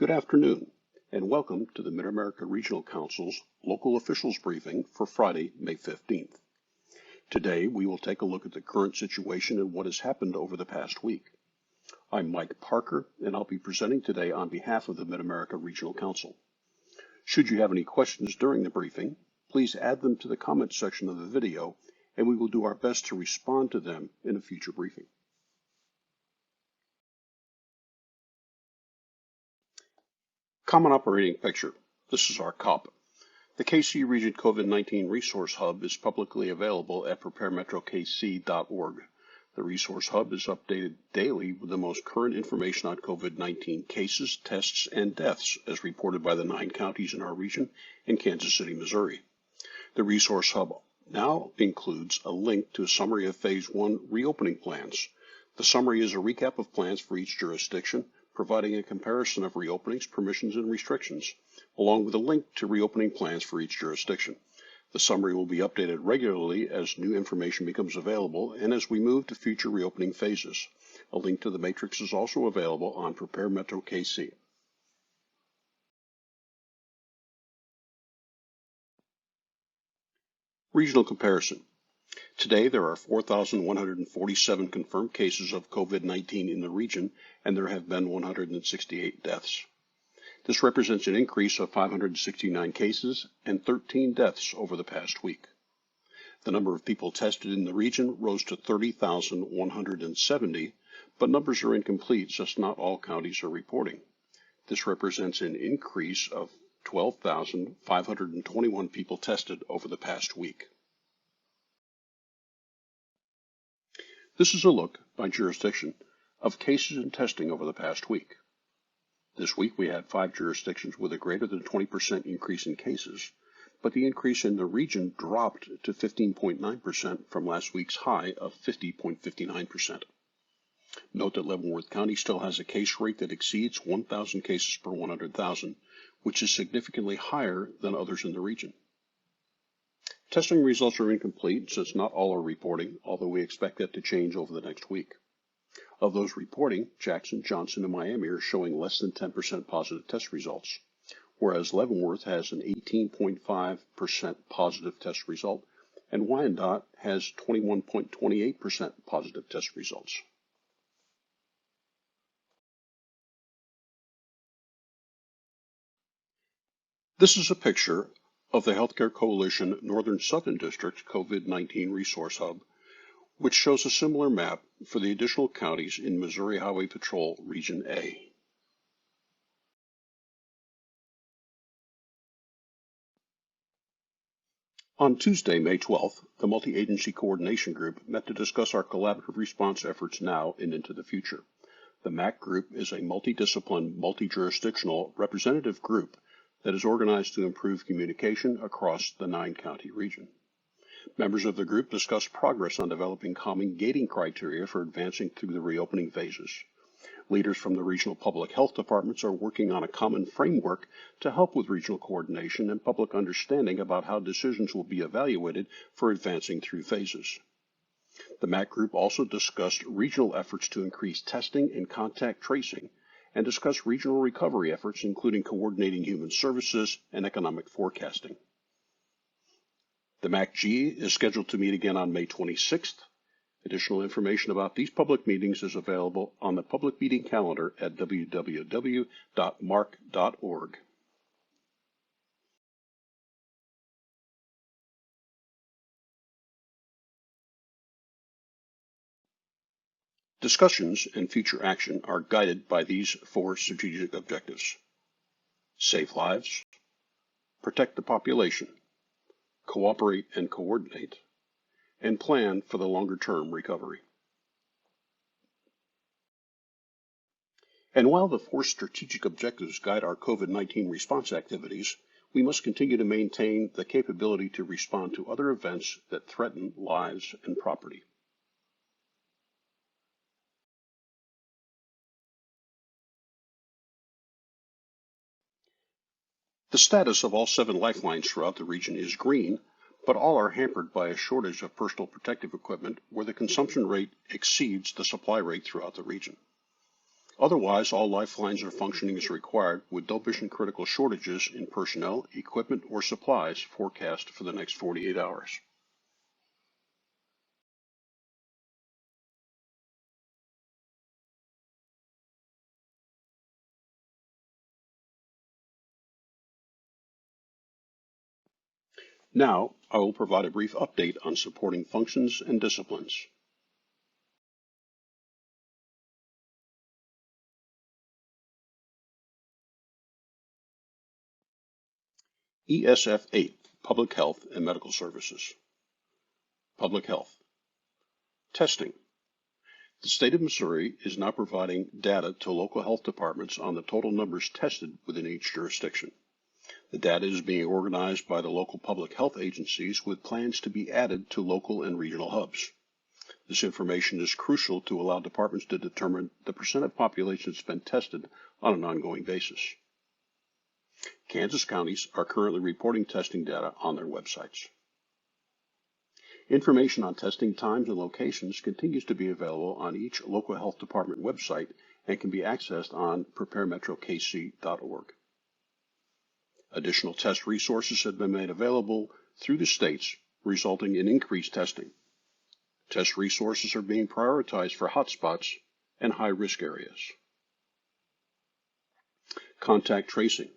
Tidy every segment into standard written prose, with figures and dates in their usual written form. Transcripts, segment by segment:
Good afternoon, and welcome to the Mid-America Regional Council's Local Officials Briefing for Friday, May 15th. Today, we will take a look at the current situation and what has happened over the past week. I'm Mike Parker, and I'll be presenting today on behalf of the Mid-America Regional Council. Should you have any questions during the briefing, please add them to the comments section of the video, and we will do our best to respond to them in a future briefing. Common Operating Picture. This is our COP. The KC Region COVID-19 Resource Hub is publicly available at preparemetrokc.org. The Resource Hub is updated daily with the most current information on COVID-19 cases, tests, and deaths as reported by the 9 counties in our region and Kansas City, Missouri. The Resource Hub now includes a link to a summary of Phase 1 reopening plans. The summary is a recap of plans for each jurisdiction, providing a comparison of reopenings, permissions, and restrictions, along with a link to reopening plans for each jurisdiction. The summary will be updated regularly as new information becomes available and as we move to future reopening phases. A link to the matrix is also available on Prepare Metro KC. Regional comparison. Today, there are 4,147 confirmed cases of COVID-19 in the region, and there have been 168 deaths. This represents an increase of 569 cases and 13 deaths over the past week. The number of people tested in the region rose to 30,170, but numbers are incomplete since not all counties are reporting. This represents an increase of 12,521 people tested over the past week. This is a look, by jurisdiction, of cases and testing over the past week. This week we had 5 jurisdictions with a greater than 20% increase in cases, but the increase in the region dropped to 15.9% from last week's high of 50.59%. Note that Leavenworth County still has a case rate that exceeds 1,000 cases per 100,000, which is significantly higher than others in the region. Testing results are incomplete since not all are reporting, although we expect that to change over the next week. Of those reporting, Jackson, Johnson, and Miami are showing less than 10% positive test results, whereas Leavenworth has an 18.5% positive test result, and Wyandotte has 21.28% positive test results. This is a picture of the Healthcare Coalition Northern Southern District COVID-19 Resource Hub, which shows a similar map for the additional counties in Missouri Highway Patrol Region A. On Tuesday, May 12th, the Multi-Agency Coordination Group met to discuss our collaborative response efforts now and into the future. The MAC Group is a multidisciplined, multi-jurisdictional representative group that is organized to improve communication across the 9-county region. Members of the group discussed progress on developing common gating criteria for advancing through the reopening phases. Leaders from the regional public health departments are working on a common framework to help with regional coordination and public understanding about how decisions will be evaluated for advancing through phases. The MAC group also discussed regional efforts to increase testing and contact tracing, and discuss regional recovery efforts, including coordinating human services and economic forecasting. The MAC-G is scheduled to meet again on May 26th. Additional information about these public meetings is available on the public meeting calendar at www.marc.org. Discussions and future action are guided by these 4 strategic objectives: save lives, protect the population, cooperate and coordinate, and plan for the longer-term recovery. And while the 4 strategic objectives guide our COVID-19 response activities, we must continue to maintain the capability to respond to other events that threaten lives and property. The status of all 7 lifelines throughout the region is green, but all are hampered by a shortage of personal protective equipment where the consumption rate exceeds the supply rate throughout the region. Otherwise, all lifelines are functioning as required with no mission-critical shortages in personnel, equipment, or supplies forecast for the next 48 hours. Now, I will provide a brief update on supporting functions and disciplines. ESF 8, Public Health and Medical Services. Public Health. Testing. The state of Missouri is now providing data to local health departments on the total numbers tested within each jurisdiction. The data is being organized by the local public health agencies with plans to be added to local and regional hubs. This information is crucial to allow departments to determine the percent of population that's been tested on an ongoing basis. Kansas counties are currently reporting testing data on their websites. Information on testing times and locations continues to be available on each local health department website and can be accessed on preparemetrokc.org. Additional test resources have been made available through the states, resulting in increased testing. Test resources are being prioritized for hotspots and high-risk areas. Contact tracing.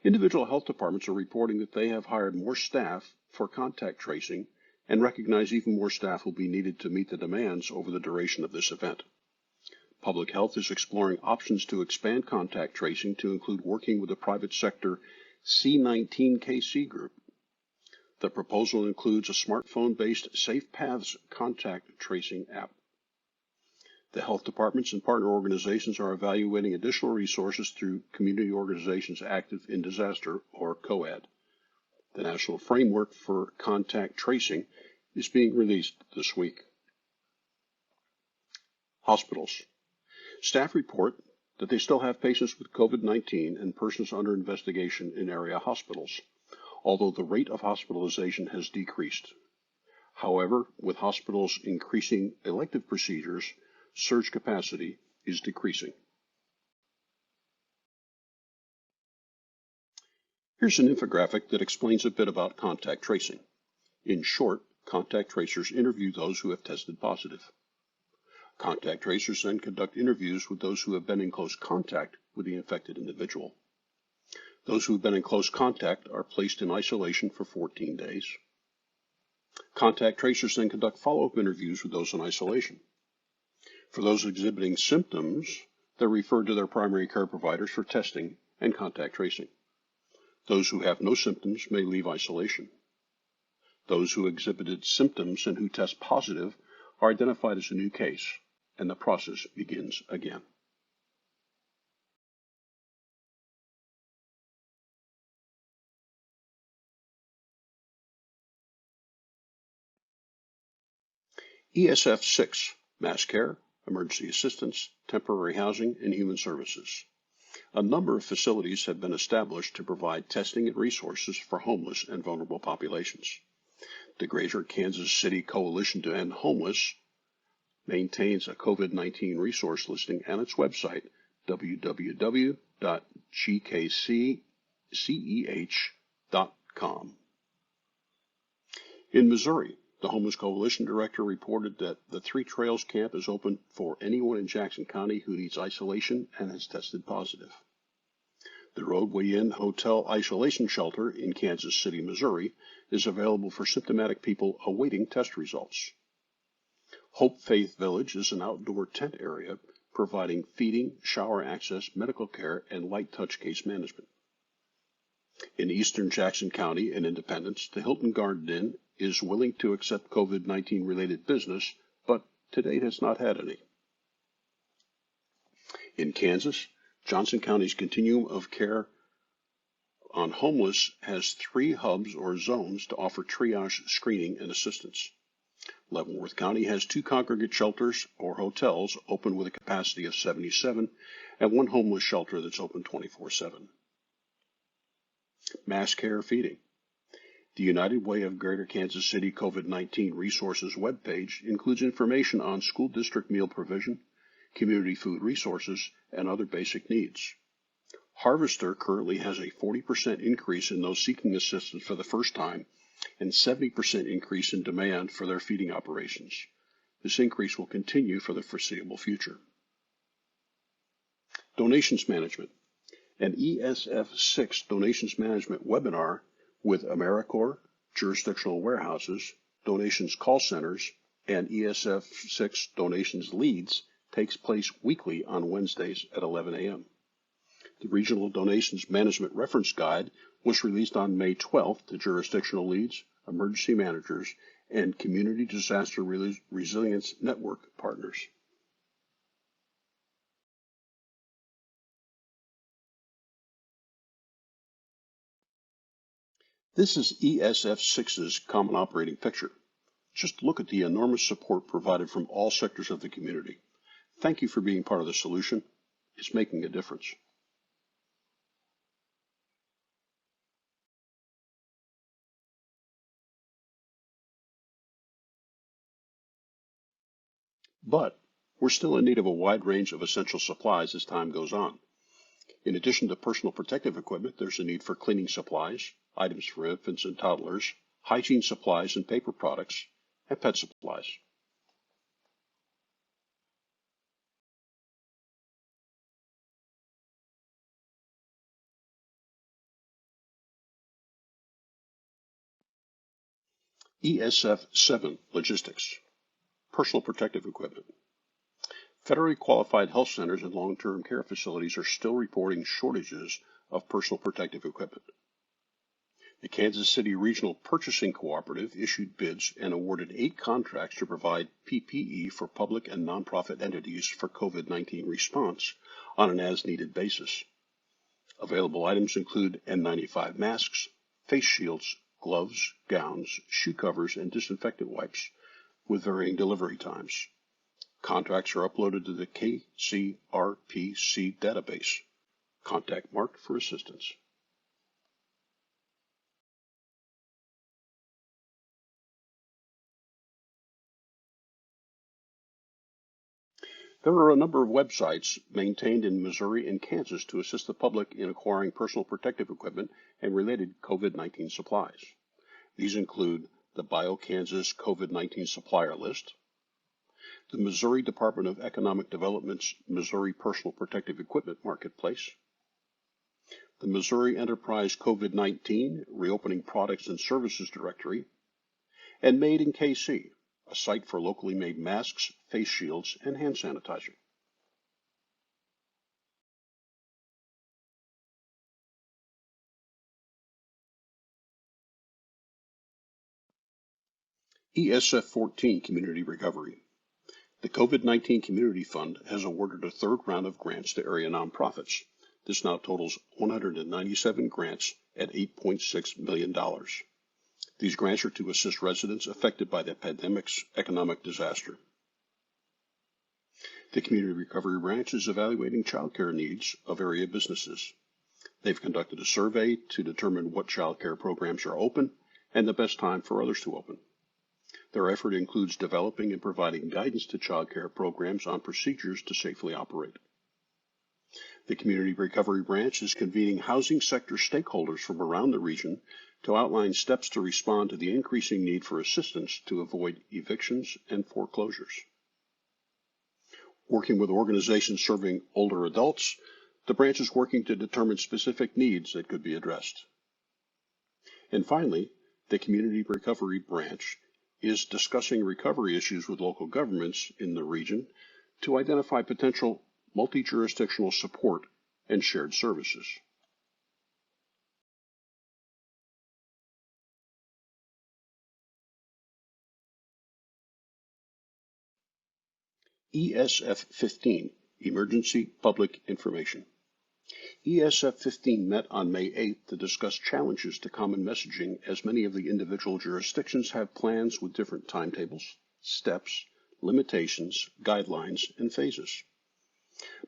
Individual health departments are reporting that they have hired more staff for contact tracing and recognize even more staff will be needed to meet the demands over the duration of this event. Public Health is exploring options to expand contact tracing to include working with the private sector C19KC group. The proposal includes a smartphone-based Safe Paths contact tracing app. The health departments and partner organizations are evaluating additional resources through Community Organizations Active in Disaster, or COAD. The National Framework for Contact Tracing is being released this week. Hospitals. Staff report that they still have patients with COVID-19 and persons under investigation in area hospitals, although the rate of hospitalization has decreased. However, with hospitals increasing elective procedures, surge capacity is decreasing. Here's an infographic that explains a bit about contact tracing. In short, contact tracers interview those who have tested positive. Contact tracers then conduct interviews with those who have been in close contact with the infected individual. Those who have been in close contact are placed in isolation for 14 days. Contact tracers then conduct follow-up interviews with those in isolation. For those exhibiting symptoms, they're referred to their primary care providers for testing and contact tracing. Those who have no symptoms may leave isolation. Those who exhibited symptoms and who test positive are identified as a new case, and the process begins again. ESF 6, Mass Care, Emergency Assistance, Temporary Housing, and Human Services. A number of facilities have been established to provide testing and resources for homeless and vulnerable populations. The Greater Kansas City Coalition to End Homeless maintains a COVID-19 resource listing on its website, www.gkceh.com. In Missouri, the Homeless Coalition Director reported that the Three Trails Camp is open for anyone in Jackson County who needs isolation and has tested positive. The Roadway Inn Hotel Isolation Shelter in Kansas City, Missouri is available for symptomatic people awaiting test results. Hope Faith Village is an outdoor tent area providing feeding, shower access, medical care, and light touch case management. In eastern Jackson County and Independence, the Hilton Garden Inn is willing to accept COVID-19 related business, but to date has not had any. In Kansas, Johnson County's Continuum of Care on Homeless has 3 hubs or zones to offer triage, screening, and assistance. Leavenworth County has 2 congregate shelters or hotels open with a capacity of 77 and 1 homeless shelter that's open 24/7. Mass Care Feeding. The United Way of Greater Kansas City COVID-19 Resources webpage includes information on school district meal provision, community food resources, and other basic needs. Harvester currently has a 40% increase in those seeking assistance for the first time and 70% increase in demand for their feeding operations. This increase will continue for the foreseeable future. Donations Management. An ESF6 Donations Management webinar with AmeriCorps, jurisdictional warehouses, donations call centers, and ESF6 donations leads takes place weekly on Wednesdays at 11 a.m. The Regional Donations Management Reference Guide was released on May 12th to jurisdictional leads, emergency managers, and Community Disaster Resilience Network partners. This is ESF6's Common Operating Picture. Just look at the enormous support provided from all sectors of the community. Thank you for being part of the solution. It's making a difference. But we're still in need of a wide range of essential supplies as time goes on. In addition to personal protective equipment, there's a need for cleaning supplies, items for infants and toddlers, hygiene supplies and paper products, and pet supplies. ESF7 Logistics. Personal protective equipment. Federally qualified health centers and long-term care facilities are still reporting shortages of personal protective equipment. The Kansas City Regional Purchasing Cooperative issued bids and awarded 8 contracts to provide PPE for public and nonprofit entities for COVID-19 response on an as-needed basis. Available items include N95 masks, face shields, gloves, gowns, shoe covers, and disinfectant wipes with varying delivery times. Contracts are uploaded to the KCRPC database. Contact MARC for assistance. There are a number of websites maintained in Missouri and Kansas to assist the public in acquiring personal protective equipment and related COVID-19 supplies. These include the BioKansas COVID-19 Supplier List, the Missouri Department of Economic Development's Missouri Personal Protective Equipment Marketplace, the Missouri Enterprise COVID-19 Reopening Products and Services Directory, and Made in KC, a site for locally made masks, face shields, and hand sanitizer. ESF14 Community Recovery. The COVID-19 Community Fund has awarded a third round of grants to area nonprofits. This now totals 197 grants at $8.6 million. These grants are to assist residents affected by the pandemic's economic disaster. The Community Recovery Branch is evaluating child care needs of area businesses. They've conducted a survey to determine what child care programs are open and the best time for others to open. Their effort includes developing and providing guidance to child care programs on procedures to safely operate. The Community Recovery Branch is convening housing sector stakeholders from around the region to outline steps to respond to the increasing need for assistance to avoid evictions and foreclosures. Working with organizations serving older adults, the branch is working to determine specific needs that could be addressed. And finally, the Community Recovery Branch is discussing recovery issues with local governments in the region to identify potential multi-jurisdictional support and shared services. ESF15, Emergency Public Information. ESF15 met on May 8th to discuss challenges to common messaging, as many of the individual jurisdictions have plans with different timetables, steps, limitations, guidelines, and phases.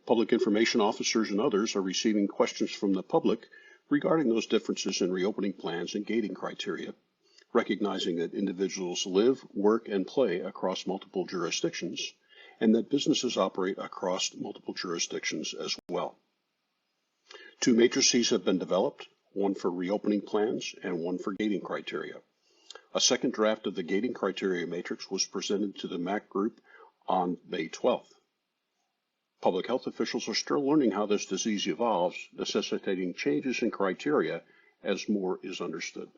Public information officers and others are receiving questions from the public regarding those differences in reopening plans and gating criteria, recognizing that individuals live, work, and play across multiple jurisdictions, and that businesses operate across multiple jurisdictions as well. 2 matrices have been developed, one for reopening plans and one for gating criteria. A second draft of the gating criteria matrix was presented to the MAC group on May 12th. Public health officials are still learning how this disease evolves, necessitating changes in criteria as more is understood.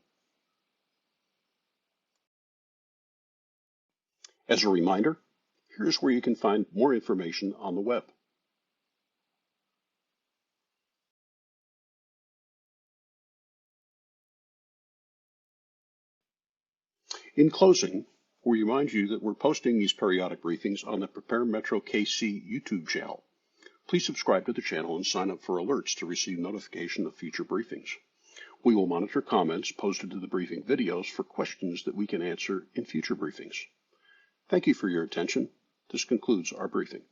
As a reminder, here's where you can find more information on the web. In closing, we remind you that we're posting these periodic briefings on the Prepare Metro KC YouTube channel. Please subscribe to the channel and sign up for alerts to receive notification of future briefings. We will monitor comments posted to the briefing videos for questions that we can answer in future briefings. Thank you for your attention. This concludes our briefing.